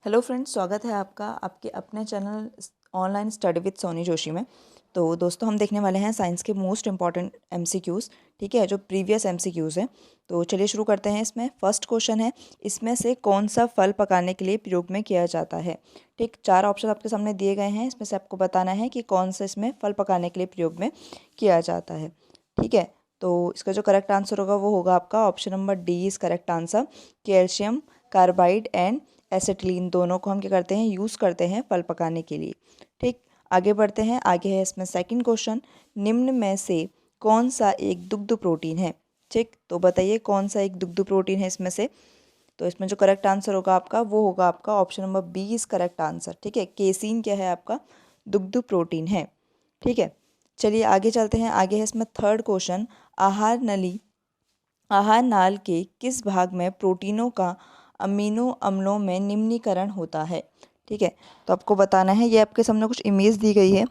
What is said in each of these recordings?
Hello friends, स्वागत है आपका आपके अपने channel online study with Sony Joshi में। तो दोस्तों, हम देखने वाले हैं साइंस के मोस्ट इंपॉर्टेंट एमसीक्यूज़। ठीक है, जो प्रीवियस एमसीक्यूज़ हैं। तो चलिए शुरू करते हैं। इसमें फर्स्ट क्वेश्चन है, इसमें से कौन सा फल पकाने के लिए प्रयोग में किया जाता है। ठीक, 4 ऑप्शन आपके सामने दिए गए हैं, इसमें से आपको बताना है कि कौन सा इसमें फल पकाने के लिए प्रयोग में किया जाता है। ठीक है, तो इसका जो करेक्ट आंसर होगा वो होगा आपका option number D is correct answer. Calcium carbide and acetylene दोनों को हम क्या करते हैं, यूज़ करते हैं फल पकाने के लिए। ठीक, आगे बढ़ते हैं। आगे है इसमें सेकंड क्वेश्चन, निम्न में से कौन सा एक दुग्ध प्रोटीन है। ठीक, तो बताइए कौन सा एक दुग्ध प्रोटीन है इसमें से। तो इसमें जो करेक्ट आंसर होगा आपका वो होगा आपका option number B is correct answer. ठीक है, केसीन क्या है आपका, दुग्ध प्रोटीन है। ठीक है, चलिए आगे चलते हैं। आगे है इसमें थर्ड क्वेश्चन, आहार नाल के किस भाग में प्रोटीनों का अमीनो अम्लों में निम्नीकरण होता है। ठीक है, तो आपको बताना है, ये आपके सामने कुछ इमेज दी गई है।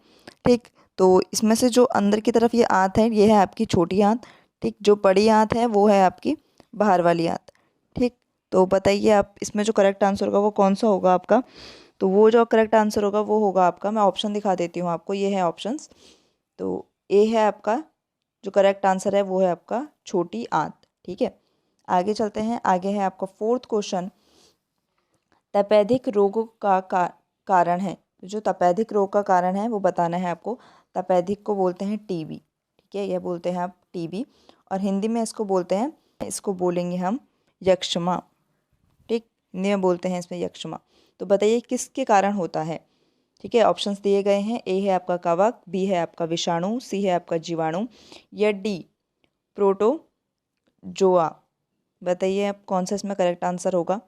ठीक, तो इसमें से जो अंदर की तरफ ये आंत है, ये है आपकी छोटी आंत। ठीक, जो बड़ी आंत है वो है आपकी बाहर वाली आंत। ठीक, तो बताइए आप इसमें जो करेक्ट आंसर होगा वो कौन सा होगा आपका। तो वो जो करेक्ट आंसर होगा वो होगा आपका, मैं ऑप्शन दिखा देती हूँ आपको, ये है ऑप्शंस। तो ए है आपका, जो करेक्ट आंसर है वो है आपका छोटी आंत। ठीक है, आगे चलते हैं। आगे है आपका फोर्थ क्वेश्चन, तपेदिक रोगों का कारण है। तो जो तपेदिक रोग का कारण है वो बताना है आपको। तपेदिक को बोलते हैं टीबी। ठीक है, यह बोलते हैं आप टीबी, और हिंदी में इसको बोलते हैं, इसको बोलेंगे हम यक्ष्मा। ठीक, हिंदी में बोलते हैं इसमें यक्ष्मा। तो बताइए किसके कारण होता है। ठीक है, ऑप्शंस दिए गए हैं। ए है आपका कवक, बी है आपका विषाणु, सी है आपका जीवाणु, या डी प्रोटोजोआ। बताइए आप कौन सा इसमें करेक्ट आंसर होगा।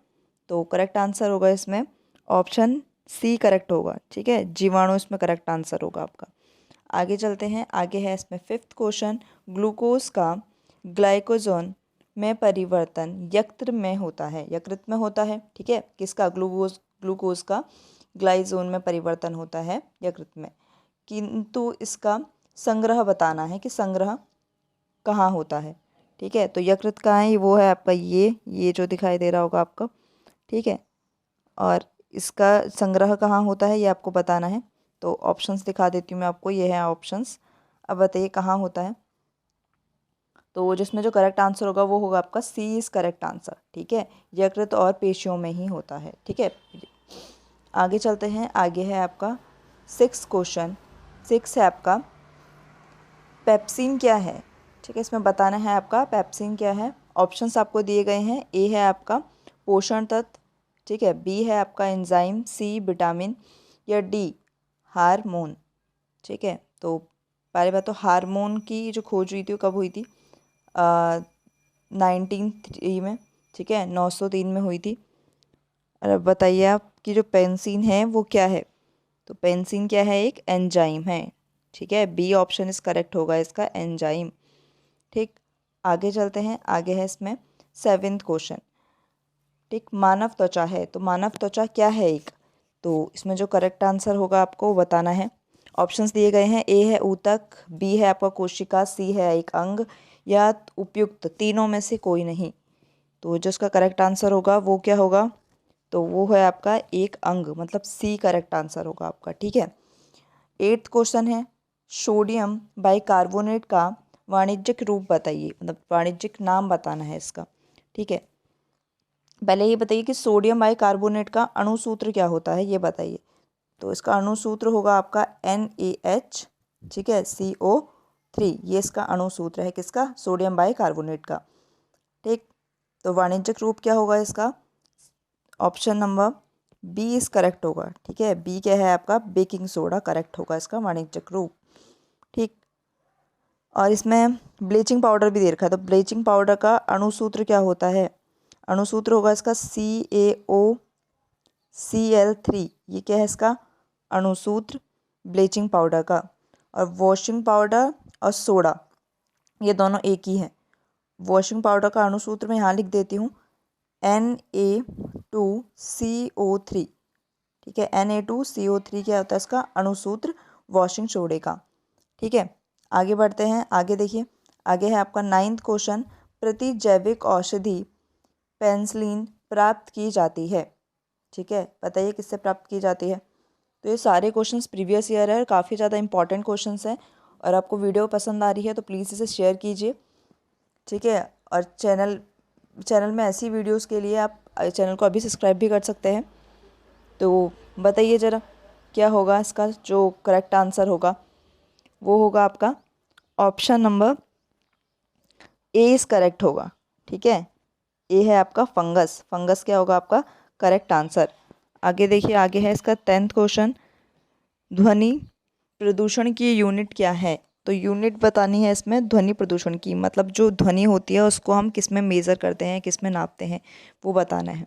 तो करेक्ट आंसर होगा इसमें ऑप्शन सी करेक्ट होगा। ठीक है, जीवाणु इसमें करेक्ट आंसर होगा आपका। आगे चलते हैं। आगे है इसमें फिफ्थ क्वेश्चन, ग्लूकोज का ग्लाइकोजन में परिवर्तन यकृत में होता है। यकृत में होता है। ठीक है, किसका, ग्लूकोज का ग्लाइकोजन में परिवर्तन होता है यकृत में। किंतु इसका संग्रह बताना है कि संग्रह कहाँ होता है। ठीक है, तो यकृत कहाँ है, वो है आपका ये जो दिखाई दे रहा होगा आपको। ठीक है, और इसका संग्रह कहाँ होता है ये आपको बताना है। तो ऑप्शंस दिखा देती हूँ मैं आपको, ये है ऑप्शंस। अब बताइए कहाँ होता है। तो जिसमें जो करेक्ट आंसर होगा वो होगा आपका सी इज़ करेक्ट आंसर। ठीक है, यकृत और पेशियों में ही होता है। ठीक है, आगे चलते हैं। आगे है आपका सिक्स क्वेश्चन, सिक्स है आपका, पेप्सिन क्या है। ठीक है, इसमें बताना है आपका पेप्सिन क्या है। ऑप्शंस आपको दिए गए हैं। ए है आपका पोषण तत्व। ठीक है, बी है आपका एंजाइम, सी विटामिन, या डी हार्मोन। ठीक है, तो पहले बात तो हार्मोन की जो खोज हुई थी वो कब हुई थी, 1903 में। ठीक है, 903 में हुई थी। और अब बताइए आपकी जो पेंसिन है वो क्या है। तो पेंसिन क्या है, एक एंजाइम है। ठीक है, बी ऑप्शन इस करेक्ट होगा इसका, एंजाइम। ठीक, आगे चलते हैं। आगे है इसमें सेवेंथ क्वेश्चन। ठीक, मानव त्वचा है, तो मानव त्वचा क्या है एक। तो इसमें जो करेक्ट आंसर होगा आपको वो बताना है। ऑप्शंस दिए गए हैं। ए है ऊतक, बी है आपका कोशिका, सी है एक अंग, या उपयुक्त तीनों में से कोई नहीं। तो जो इसका करेक्ट आंसर होगा वो क्या होगा, तो वो है आपका एक अंग, मतलब सी करेक्ट आंसर होगा आपका। ठीक है, एट्थ क्वेश्चन है, सोडियम बाइकार्बोनेट का वाणिज्यिक रूप बताइए, मतलब वाणिज्यिक नाम बताना है इसका। ठीक है, पहले ये बताइए कि सोडियम बाइकार्बोनेट का अणुसूत्र क्या होता है, ये बताइए। तो इसका अणुसूत्र होगा आपका NaH। ठीक है, CO3, ये इसका अणुसूत्र है किसका, सोडियम बाइकार्बोनेट का। ठीक, तो वाणिज्यिक रूप क्या होगा इसका, option number B is correct होगा। ठीक है, बी क्या है आपका, बेकिंग सोडा करेक्ट होगा इसका वाणिज्यिक रूप। ठीक, और इसमें ब्लीचिंग पाउडर भी दे रखा है, तो ब्लीचिंग पाउडर का अणुसूत्र क्या होता है। अणुसूत्र होगा इसका CaOCl3, ये क्या है इसका अणुसूत्र ब्लीचिंग पाउडर का। और वॉशिंग पाउडर और सोडा ये दोनों एक ही हैं। वॉशिंग पाउडर का अणुसूत्र मैं यहाँ लिख देती हूँ, Na2CO3। ठीक है, Na2CO3 क्या होता है इसका अणुसूत्र वॉशिंग सोडे का। ठीक है, आगे बढ़ते हैं। आगे देखिए, आगे है आपका नाइन्थ क्वेश्चन, प्रतिजैविक औषधि पेंसिलिन प्राप्त की जाती है। ठीक है, बताइए किससे प्राप्त की जाती है। तो ये सारे क्वेश्चंस प्रीवियस ईयर है और काफ़ी ज़्यादा इंपॉर्टेंट क्वेश्चंस हैं। और आपको वीडियो पसंद आ रही है तो प्लीज़ इसे शेयर कीजिए, ठीक है। और चैनल में ऐसी वीडियोस के लिए आप चैनल को अभी सब्सक्राइब भी कर सकते हैं। तो बताइए ज़रा क्या होगा इसका जो करेक्ट आंसर होगा। वो होगा आपका option number A is correct होगा, ठीक है। ए है आपका फंगस। फंगस क्या होगा आपका करेक्ट आंसर। आगे देखिए, आगे है इसका 10th क्वेश्चन। ध्वनि प्रदूषण की यूनिट क्या है। तो यूनिट बतानी है इसमें ध्वनि प्रदूषण की, मतलब जो ध्वनि होती है उसको हम किस में मेज़र करते हैं, किस में नापते हैं, वो बताना है,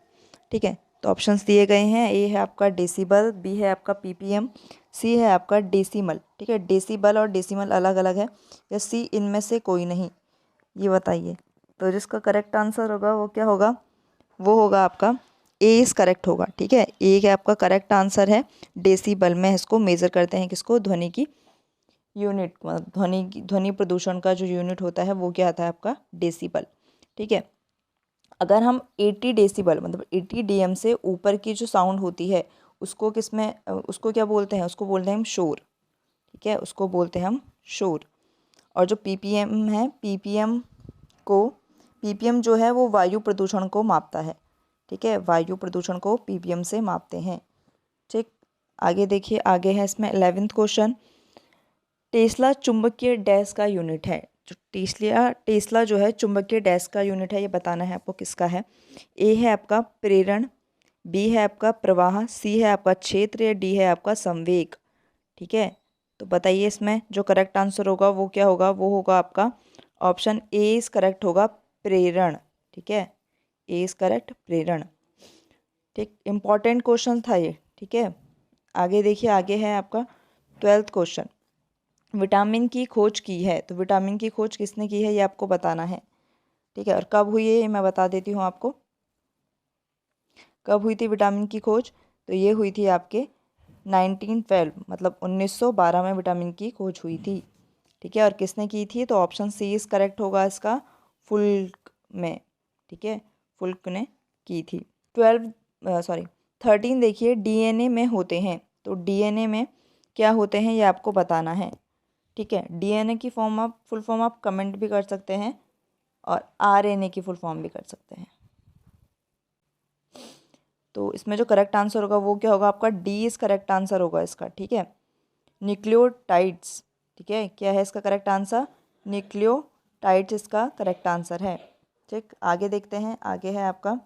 ठीक है। तो ऑप्शंस दिए गए हैं। ए है आपका डेसिबल, बी है आपका पीपीएम, सी है आपका डेसिमल, ठीक है। डेसिबल और डेसिमल अलग अलग है, या सी इनमें से कोई नहीं, ये बताइए। तो जिसका करेक्ट आंसर होगा वो क्या होगा, वो होगा आपका ए इज़ करेक्ट होगा, ठीक है। ए का आपका करेक्ट आंसर है। डेसिबल में इसको मेज़र करते हैं, किसको, ध्वनि की यूनिट, मतलब ध्वनि प्रदूषण का जो यूनिट होता है वो क्या आता है आपका डेसिबल, ठीक है। अगर हम 80 डेसिबल मतलब 80 डीएम से ऊपर की जो साउंड होती है उसको उसको क्या बोलते हैं, उसको बोलते हैं हम शोर, ठीक है, उसको बोलते हैं हम शोर। और जो पीपीएम है, पीपीएम जो है वो वायु प्रदूषण को मापता है, ठीक है। वायु प्रदूषण को पीपीएम से मापते हैं, ठीक। आगे देखिए, आगे है इसमें 11th क्वेश्चन। टेस्ला चुंबकीय डैश का यूनिट है। जो टेस्ला जो है चुंबकीय डैश का यूनिट है, ये बताना है आपको किसका है। ए है आपका प्रेरण, बी है आपका प्रवाह, सी है आपका क्षेत्र, या डी है आपका संवेग, ठीक है। तो बताइए इसमें जो करेक्ट आंसर होगा वो क्या होगा, वो होगा आपका ऑप्शन ए इज़ करेक्ट होगा, प्रेरण, ठीक है। ए इज़ करेक्ट, प्रेरण, ठीक। इम्पॉर्टेंट क्वेश्चन था ये, ठीक है। आगे देखिए, आगे है आपका 12th क्वेश्चन। विटामिन की खोज की है। तो विटामिन की खोज किसने की है ये आपको बताना है, ठीक है। और कब हुई है ये मैं बता देती हूँ आपको, कब हुई थी विटामिन की खोज। तो ये हुई थी आपके 1912, मतलब 1912 में विटामिन की खोज हुई थी, ठीक है। और किसने की थी, तो ऑप्शन सी इज़ करेक्ट होगा इसका, फुल्क में, ठीक है, फुल्क ने की थी। 13 देखिए, डीएनए में होते हैं। तो डीएनए में क्या होते हैं ये आपको बताना है, ठीक है। डीएनए की फुल फॉर्म आप कमेंट भी कर सकते हैं, और आरएनए की फुल फॉर्म भी कर सकते हैं। तो इसमें जो करेक्ट आंसर होगा वो क्या होगा आपका, डी इज़ करेक्ट आंसर होगा इसका, ठीक है। न्यूक्लियोटाइड्स, ठीक है, क्या है इसका करेक्ट आंसर, न्यूक्लियोटाइड्स इसका करेक्ट आंसर है, ठीक। आगे देखते हैं, आगे है आपका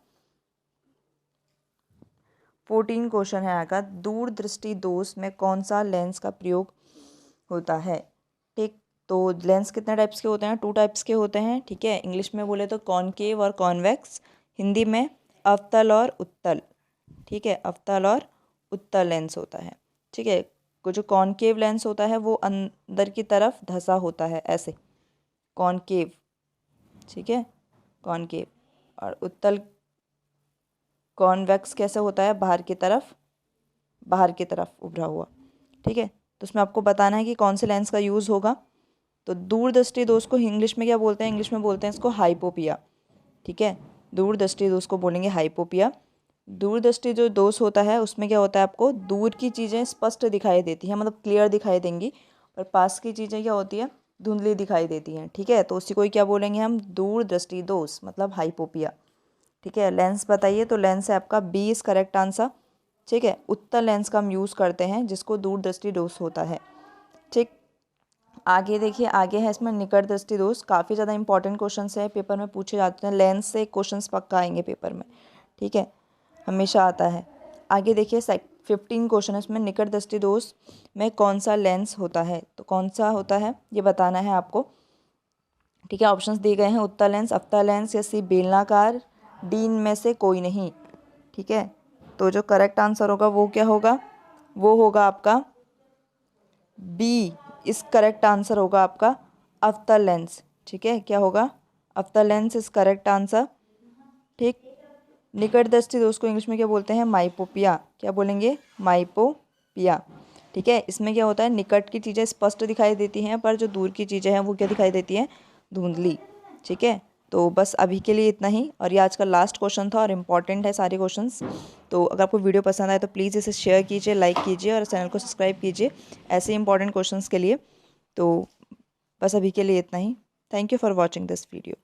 14 क्वेश्चन है आपका। दूरदृष्टि दोष में कौन सा लेंस का प्रयोग होता है, ठीक। तो लेंस कितने टाइप्स के होते हैं, 2 टाइप्स के होते हैं, ठीक है। इंग्लिश में बोले तो कॉनकेव और कॉन्वेक्स, हिंदी में अवतल और उत्तल, ठीक है। अवतल और उत्तल लेंस होता है, ठीक है। जो कॉनकेव लेंस होता है वो अंदर की तरफ धंसा होता है ऐसे, कॉनकेव, ठीक है, कॉनकेव। और उत्तल कॉन्वेक्स कैसे होता है, बाहर की तरफ उभरा हुआ, ठीक है। तो उसमें आपको बताना है कि कौन से लेंस का यूज़ होगा। तो दूरदृष्टि दोष को इंग्लिश में क्या बोलते हैं, इंग्लिश में बोलते हैं इसको हाइपोपिया, ठीक है। दूरदृष्टि दोष को बोलेंगे हाइपोपिया। दूरदृष्टि जो दोष होता है उसमें क्या होता है, आपको दूर की चीज़ें स्पष्ट दिखाई देती हैं, मतलब क्लियर दिखाई देंगी, और पास की चीज़ें क्या होती है, धुंधली दिखाई देती हैं, ठीक है। तो उसी को ही क्या बोलेंगे हम, दूरदृष्टि दोष, मतलब हाइपोपिया, ठीक है। लेंस बताइए, तो लेंस है आपका बी इज़ करेक्ट आंसर, ठीक है। उत्तल लेंस का हम यूज़ करते हैं जिसको दूरदृष्टि दोष होता है, ठीक। आगे देखिए, आगे है इसमें निकट दृष्टि दोष। काफ़ी ज़्यादा इंपॉर्टेंट क्वेश्चन है, पेपर में पूछे जाते हैं, लेंस से क्वेश्चंस पक्का आएंगे पेपर में, ठीक है, हमेशा आता है। आगे देखिए 15 क्वेश्चन है इसमें, निकट दृष्टि दोष में कौन सा लेंस होता है। तो कौन सा होता है ये बताना है आपको, ठीक है। ऑप्शंस दिए गए हैं, उत्तल लेंस, अवतल लेंस, या सी बेलनाकार, डी इनमें से कोई नहीं, ठीक है। तो जो करेक्ट आंसर होगा वो क्या होगा, वो होगा आपका बी, इस करेक्ट आंसर होगा आपका अवतल लेंस, ठीक है। क्या होगा, अवतल लेंस इज करेक्ट आंसर, ठीक। निकट दृष्टि दोष को इंग्लिश में क्या बोलते हैं, माइपोपिया, क्या बोलेंगे, माइपोपिया, ठीक है। इसमें क्या होता है, निकट की चीज़ें स्पष्ट दिखाई देती हैं, पर जो दूर की चीज़ें हैं वो क्या दिखाई देती हैं, धुंधली, ठीक है। तो बस अभी के लिए इतना ही, और ये आज का लास्ट क्वेश्चन था और इम्पॉर्टेंट है सारे क्वेश्चंस। तो अगर आपको वीडियो पसंद आए तो प्लीज़ इसे शेयर कीजिए, लाइक कीजिए और चैनल को सब्सक्राइब कीजिए ऐसे इंपॉर्टेंट क्वेश्चंस के लिए। तो बस अभी के लिए इतना ही। Thank you for watching this video.